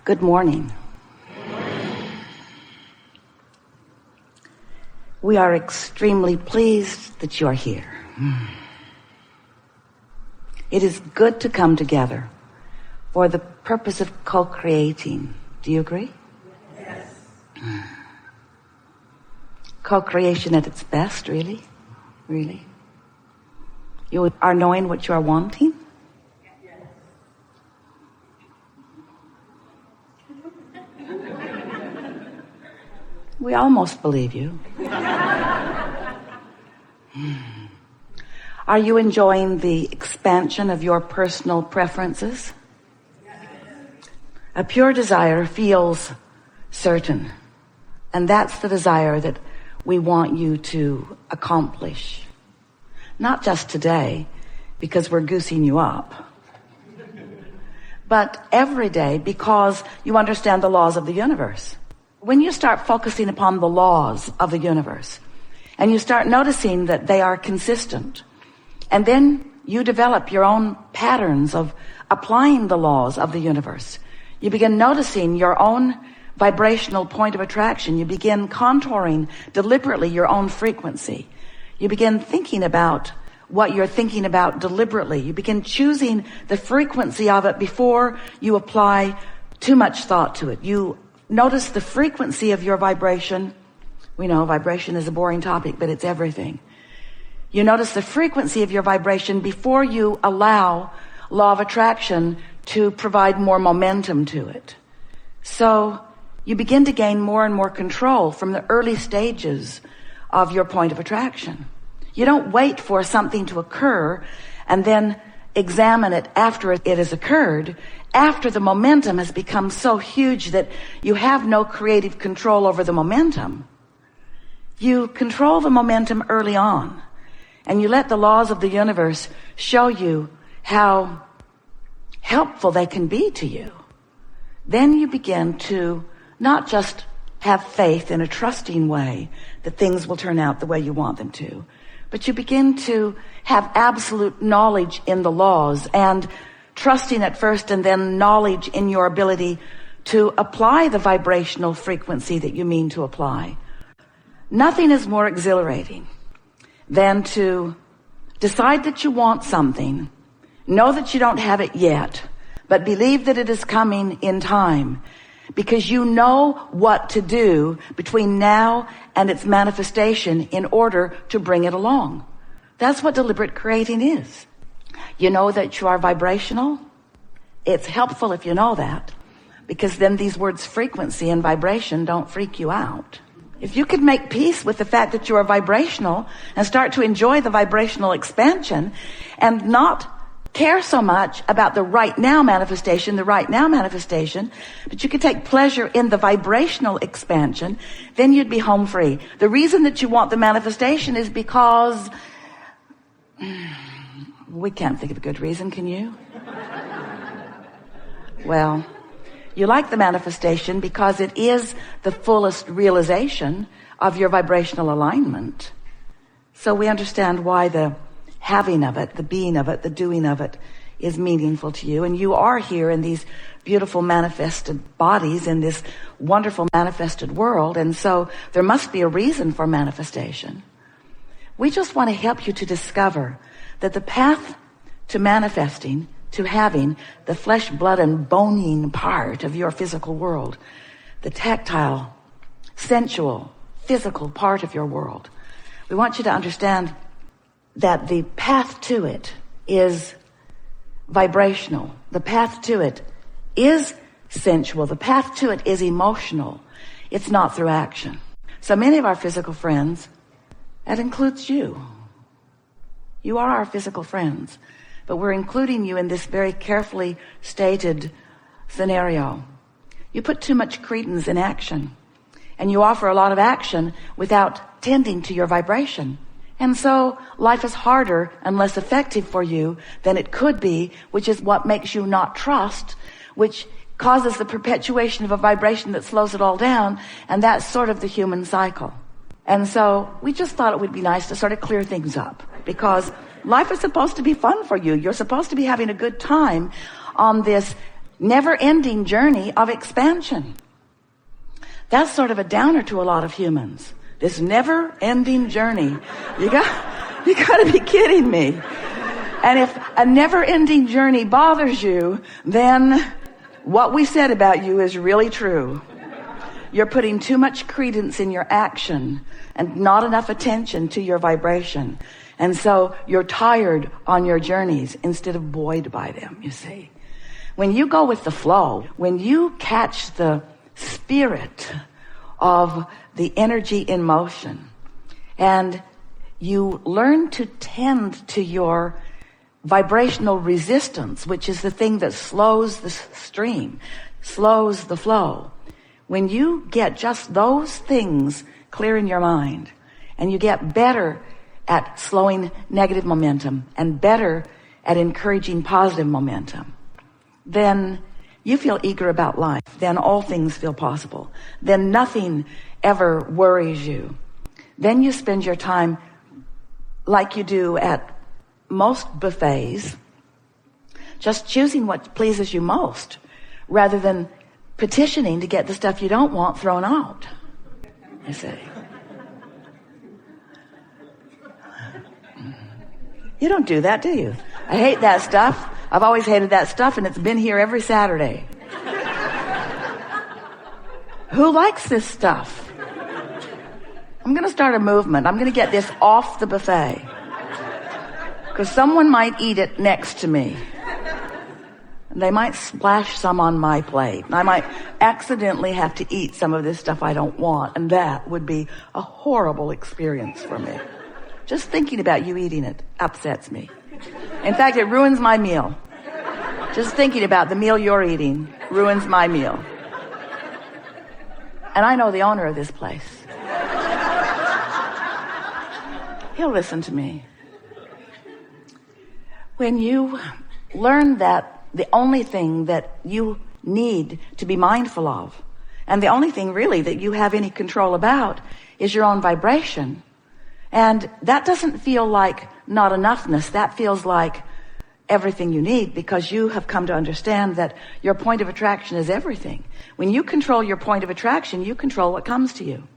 Good morning. We are extremely pleased that you are here. It is good to come together for the purpose of co-creating. Do you agree? Yes. Co-creation at its best, really? Really? You are knowing what you are wanting? Yes. We almost believe you. Are you enjoying the expansion of your personal preferences? A pure desire feels certain, and that's the desire that we want you to accomplish. Not just today, because we're goosing you up, but every day because you understand the laws of the universe. When you start focusing upon the laws of the universe, and you start noticing that they are consistent, and then you develop your own patterns of applying the laws of the universe, you begin noticing your own vibrational point of attraction. You begin contouring deliberately your own frequency. You begin thinking about what you're thinking about deliberately. You begin choosing the frequency of it before you apply too much thought to it. You notice the frequency of your vibration. We know vibration is a boring topic, but it's everything. You notice the frequency of your vibration before you allow law of attraction to provide more momentum to it. So you begin to gain more and more control from the early stages of your point of attraction. You don't wait for something to occur and then examine it after it has occurred, after the momentum has become so huge that you have no creative control over the momentum. You control the momentum early on, and you let the laws of the universe show you how helpful they can be to you. Then you begin to not just have faith in a trusting way that things will turn out the way you want them to, but you begin to have absolute knowledge in the laws, and trusting at first and then knowledge in your ability to apply the vibrational frequency that you mean to apply. Nothing is more exhilarating than to decide that you want something, know that you don't have it yet, but believe that it is coming in time, because you know what to do between now and its manifestation in order to bring it along. That's what deliberate creating is. You know that you are vibrational. It's helpful if you know that, because then these words frequency and vibration don't freak you out. If you could make peace with the fact that you are vibrational and start to enjoy the vibrational expansion and not care so much about the right now manifestation, but you could take pleasure in the vibrational expansion, then you'd be home free. The reason that you want the manifestation is because we can't think of a good reason, can you? Well, you like the manifestation because it is the fullest realization of your vibrational alignment. So we understand why the having of it, the being of it, the doing of it is meaningful to you. And you are here in these beautiful manifested bodies in this wonderful manifested world. And so there must be a reason for manifestation. We just want to help you to discover that the path to manifesting, to having the flesh, blood, and boning part of your physical world, the tactile, sensual, physical part of your world, we want you to understand that the path to it is vibrational. The path to it is sensual. The path to it is emotional. It's not through action. So many of our physical friends, that includes you. You are our physical friends, but we're including you in this very carefully stated scenario. You put too much credence in action, and you offer a lot of action without tending to your vibration. And so life is harder and less effective for you than it could be, which is what makes you not trust, which causes the perpetuation of a vibration that slows it all down, and that's sort of the human cycle. And so we just thought it would be nice to sort of clear things up, because life is supposed to be fun for you. You're supposed to be having a good time on this never-ending journey of expansion. That's sort of a downer to a lot of humans. This never-ending journey. You got to be kidding me. And if a never-ending journey bothers you, then what we said about you is really true. You're putting too much credence in your action and not enough attention to your vibration. And so you're tired on your journeys instead of buoyed by them, you see. When you go with the flow, when you catch the spirit of the energy in motion, and you learn to tend to your vibrational resistance, which is the thing that slows the stream, slows the flow. When you get just those things clear in your mind, and you get better at slowing negative momentum and better at encouraging positive momentum, then you feel eager about life. Then all things feel possible. Then nothing ever worries you. Then you spend your time like you do at most buffets, just choosing what pleases you most, rather than petitioning to get the stuff you don't want thrown out. You see. You don't do that, do you? I hate that stuff. I've always hated that stuff, and it's been here every Saturday. Who likes this stuff? I'm going to start a movement. I'm going to get this off the buffet, because someone might eat it next to me. And they might splash some on my plate. And I might accidentally have to eat some of this stuff I don't want. And that would be a horrible experience for me. Just thinking about you eating it upsets me. In fact, it ruins my meal. Just thinking about the meal you're eating ruins my meal. And I know the owner of this place. He'll listen to me. When you learn that the only thing that you need to be mindful of, and the only thing really that you have any control about, is your own vibration, and that doesn't feel like not enoughness. That feels like everything you need, because you have come to understand that your point of attraction is everything. When you control your point of attraction, you control what comes to you.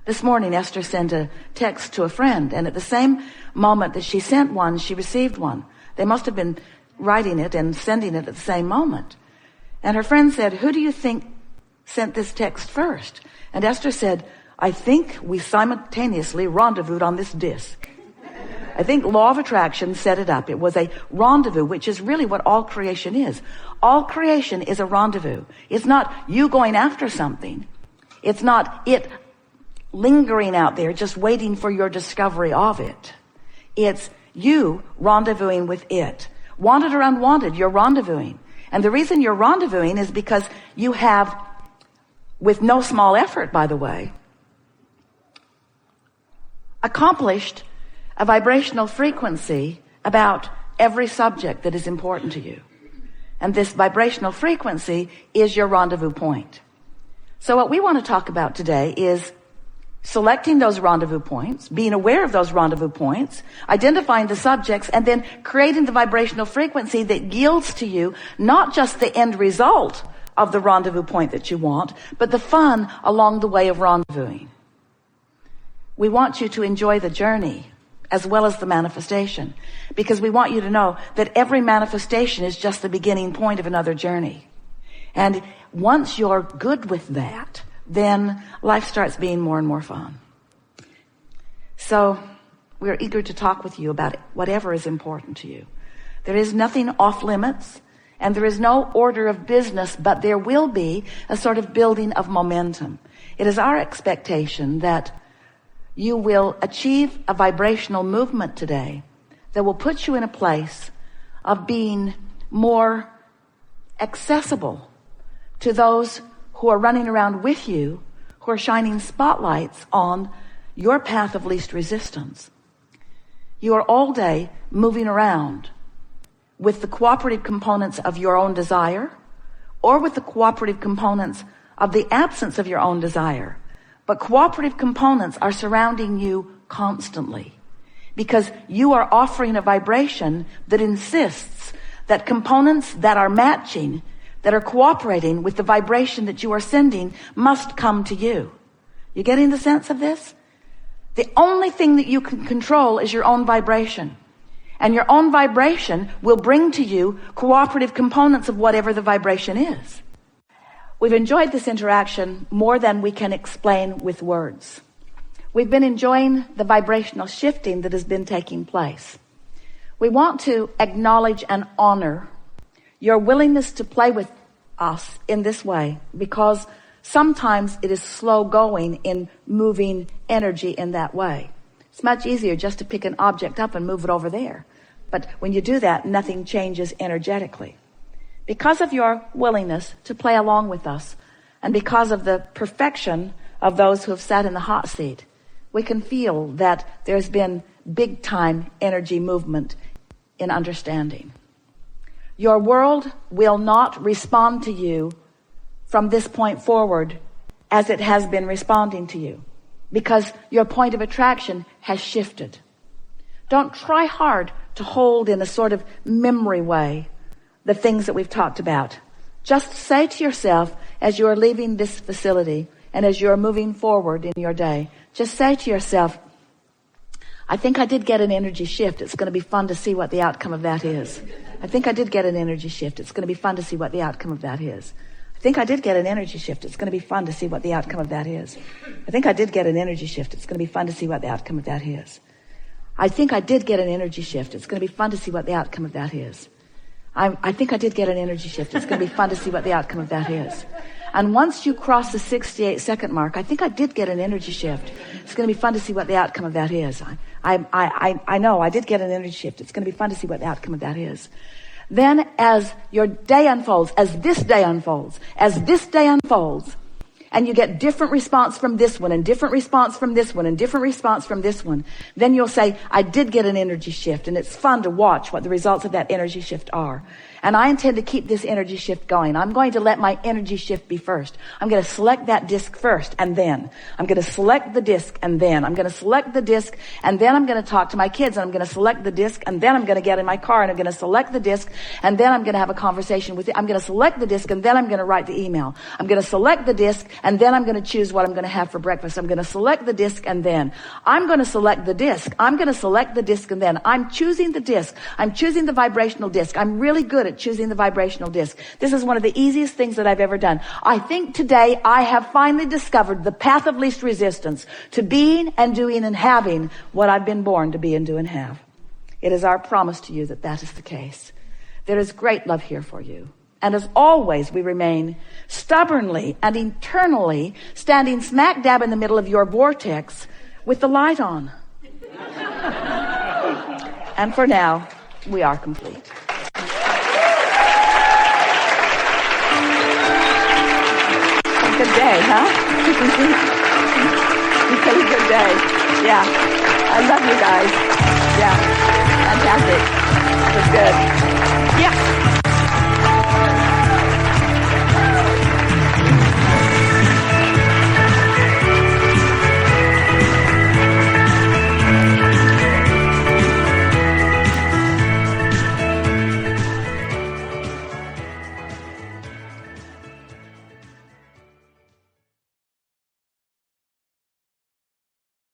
This morning, Esther sent a text to a friend, and at the same moment that she sent one, she received one. They must have been writing it and sending it at the same moment. And her friend said, "Who do you think sent this text first?" And Esther said, "I think we simultaneously rendezvoused on this disc." I think law of attraction set it up. It was a rendezvous, which is really what all creation is. All creation is a rendezvous. It's not you going after something. It's not it lingering out there just waiting for your discovery of it. It's you rendezvousing with it. Wanted or unwanted, you're rendezvousing. And the reason you're rendezvousing is because you have, with no small effort, by the way, accomplished a vibrational frequency about every subject that is important to you. And this vibrational frequency is your rendezvous point. So what we want to talk about today is selecting those rendezvous points, being aware of those rendezvous points, identifying the subjects, and then creating the vibrational frequency that yields to you not just the end result of the rendezvous point that you want, but the fun along the way of rendezvousing. We want you to enjoy the journey as well as the manifestation, because we want you to know that every manifestation is just the beginning point of another journey. And once you're good with that, then life starts being more and more fun. So we're eager to talk with you about whatever is important to you. There is nothing off limits, and there is no order of business, but there will be a sort of building of momentum. It is our expectation that you will achieve a vibrational movement today that will put you in a place of being more accessible to those who are running around with you, who are shining spotlights on your path of least resistance. You are all day moving around with the cooperative components of your own desire, or with the cooperative components of the absence of your own desire. But cooperative components are surrounding you constantly, because you are offering a vibration that insists that components that are matching, that are cooperating with the vibration that you are sending must come to you. You getting the sense of this? The only thing that you can control is your own vibration. And your own vibration will bring to you cooperative components of whatever the vibration is. We've enjoyed this interaction more than we can explain with words. We've been enjoying the vibrational shifting that has been taking place. We want to acknowledge and honor your willingness to play with us in this way, because sometimes it is slow going in moving energy in that way. It's much easier just to pick an object up and move it over there. But when you do that, nothing changes energetically. Because of your willingness to play along with us, and because of the perfection of those who have sat in the hot seat, we can feel that there's been big time energy movement in understanding. Your world will not respond to you from this point forward as it has been responding to you, because your point of attraction has shifted. Don't try hard to hold in a sort of memory way the things that we've talked about. Just say to yourself, as you are leaving this facility and as you are moving forward in your day, just say to yourself, I think I did get an energy shift. It's going to be fun to see what the outcome of that is. I think I did get an energy shift. It's going to be fun to see what the outcome of that is. I think I did get an energy shift. It's going to be fun to see what the outcome of that is. I think I did get an energy shift. It's going to be fun to see what the outcome of that is. I think I did get an energy shift. It's going to be fun to see what the outcome of that is. I think I did get an energy shift. It's going to be fun to see what the outcome of that is. And once you cross the 68-second mark, I think I did get an energy shift. It's going to be fun to see what the outcome of that is. I know I did get an energy shift. It's going to be fun to see what the outcome of that is. Then as your day unfolds, as this day unfolds, and you get different response from this one, and different response from this one, and different response from this one, then you'll say, I did get an energy shift, and it's fun to watch what the results of that energy shift are. And I intend to keep this energy shift going. I'm going to let my energy shift be first. I'm going to select that disc first, and then I'm going to select the disc, and then I'm going to select the disc, and then I'm going to talk to my kids, and I'm going to select the disc, and then I'm going to get in my car, and I'm going to select the disc, and then I'm going to have a conversation with you. I'm going to select the disc, and then I'm going to write the email. I'm going to select the disc, and then I'm going to choose what I'm going to have for breakfast. I'm going to select the disc, and then I'm going to select the disc. I'm going to select the disc, and then I'm choosing the disc. I'm choosing the vibrational disc. I'm really good at choosing the vibrational disc. This is one of the easiest things that I've ever done. I think today I have finally discovered the path of least resistance to being and doing and having what I've been born to be and do and have. It is our promise to you that that is the case. There is great love here for you. And as always, we remain stubbornly and eternally standing smack dab in the middle of your vortex with the light on. And for now, we are complete. Good day, huh? It's a good day. Yeah. I love you guys. Yeah. Fantastic.